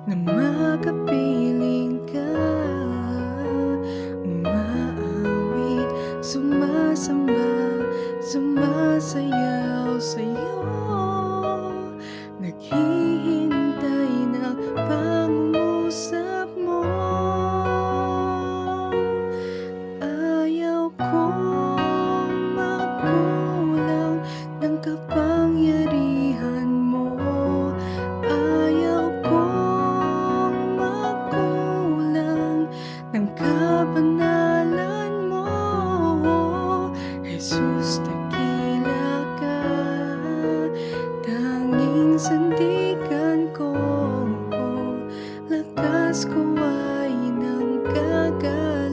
na makapiling ka. Umaawit, sumasamba, sumasayaw sa'yo, naghihintay ng pangungusap mo. Ayaw kong magkulang ng kapangyarihan mo. Ayaw kong magkulang ng kabanalan mo. Jesus, dakila ka, tanging sandigan ko, lakas ko ay nang gagalaw.